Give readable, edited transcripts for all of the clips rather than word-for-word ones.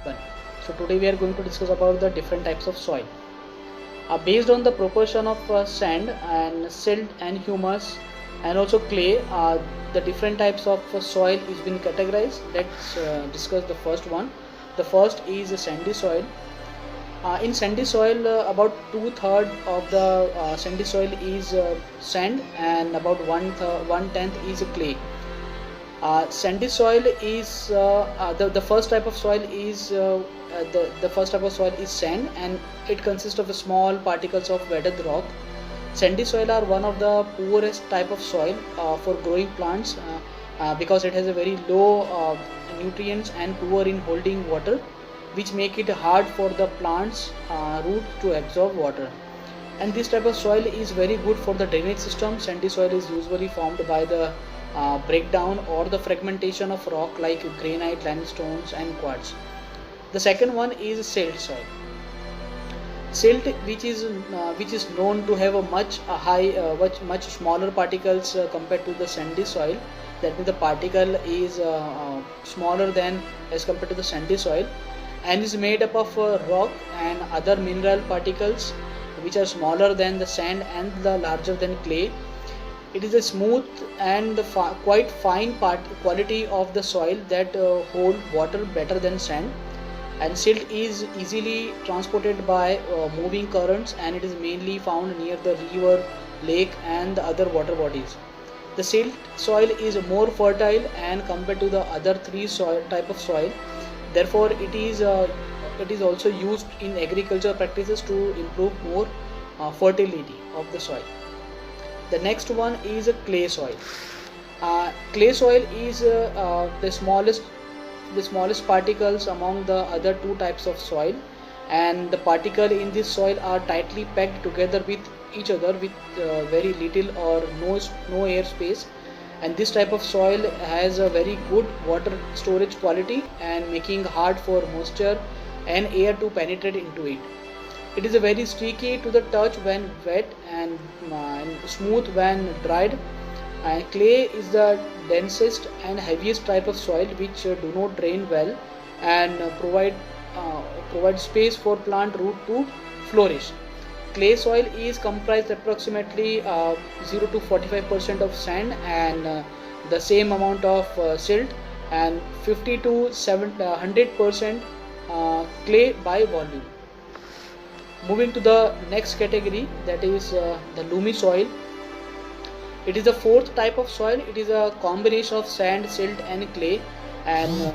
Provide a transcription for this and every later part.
1. So today we are going to discuss about the different types of soil. Based on the proportion of sand and silt and humus and also clay, the different types of soil is been categorized. Let's discuss the first one. The first is sandy soil. In sandy soil, about 2/3 of the sandy soil is sand and about 1/10 is clay. Sandy soil is the first type of soil is the first type of soil is sand, and it consists of small particles of weathered rock. Sandy soil are one of the poorest type of soil for growing plants because it has a very low nutrients and poor in holding water, which make it hard for the plants root to absorb water. And this type of soil is very good for the drainage system. Sandy soil is usually formed by the breakdown or the fragmentation of rock like granite, limestones and quartz. The second one is silt soil. Silt, which is known to have a much smaller particles compared to the sandy soil. That means the particle is smaller than as compared to the sandy soil, and is made up of rock and other mineral particles which are smaller than the sand and the larger than clay. It is a smooth and quite fine quality of the soil that hold water better than sand. And silt is easily transported by moving currents, and it is mainly found near the river, lake and the other water bodies. The silt soil is more fertile and compared to the other three type of soil. Therefore, it is also used in agriculture practices to improve more fertility of the soil. The next one is a clay soil. Clay soil is the smallest particles among the other two types of soil, and the particle in this soil are tightly packed together with each other with very little or no air space. And this type of soil has a very good water storage quality and making hard for moisture and air to penetrate into it. It is a very sticky to the touch when wet and smooth when dried. And clay is the densest and heaviest type of soil which do not drain well and provide space for plant root to flourish. Clay soil is comprised approximately 0 to 45% of sand and the same amount of silt, and 50 to 100% clay by volume. Moving to the next category, that is the loamy soil. It is the fourth type of soil. It is a combination of sand, silt and clay, and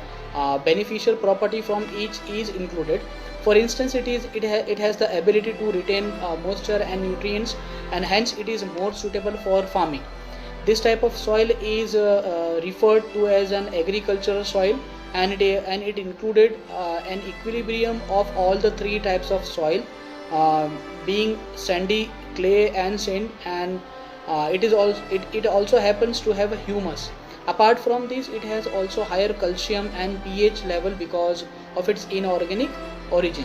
beneficial property from each is included. For instance, it has the ability to retain moisture and nutrients, and hence it is more suitable for farming. This type of soil is referred to as an agricultural soil, and it included an equilibrium of all the three types of soil, being sandy, clay and sand, and it also happens to have a humus. Apart from this, it has also higher calcium and pH level because of its inorganic origin.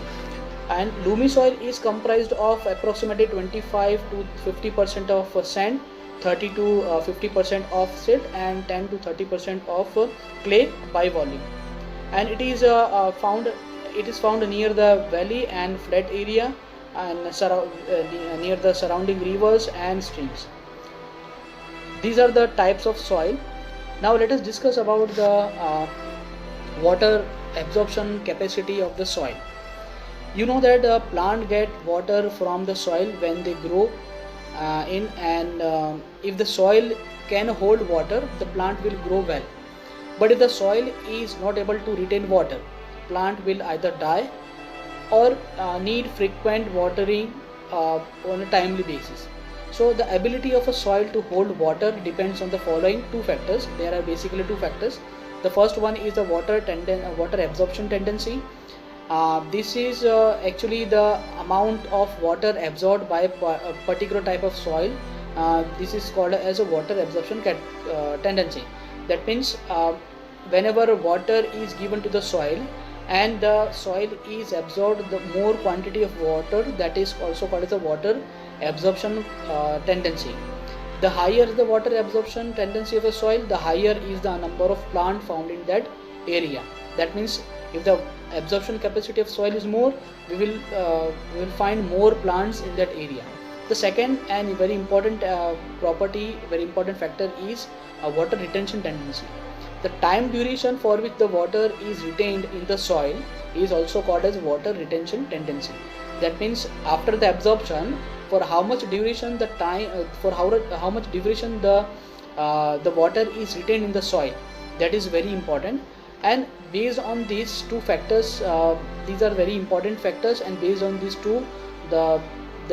And loamy soil is comprised of approximately 25 to 50% of sand, 30 to 50% of silt and 10 to 30% of clay by volume. And it is found near the valley and flat area and near the surrounding rivers and streams. These are the types of soil. Now let us discuss about the water absorption capacity of the soil. You know that the plant get water from the soil when they grow and if the soil can hold water, the plant will grow well. But if the soil is not able to retain water, plant will either die or need frequent watering on a timely basis. So the ability of a soil to hold water depends on the following two factors. There are basically two factors. The first one is the water absorption tendency. This is actually the amount of water absorbed by a particular type of soil. This is called as a water absorption tendency. That means whenever water is given to the soil and the soil is absorbed the more quantity of water, that is also called as a water absorption tendency. The higher the water absorption tendency of a soil, the higher is the number of plant found in that area. That means If the absorption capacity of soil is more, we will find more plants in that area. The second and very important property, very important factor is water retention tendency. The time duration for which the water is retained in the soil is also called as water retention tendency. That means after the absorption, for how much duration the time, for how much duration the water is retained in the soil, that is very important. And based on these two factors, these are very important factors, and based on these two, the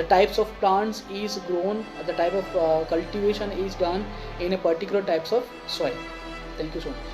types of plants is grown, the type of cultivation is done in a particular types of soil. Thank you so much.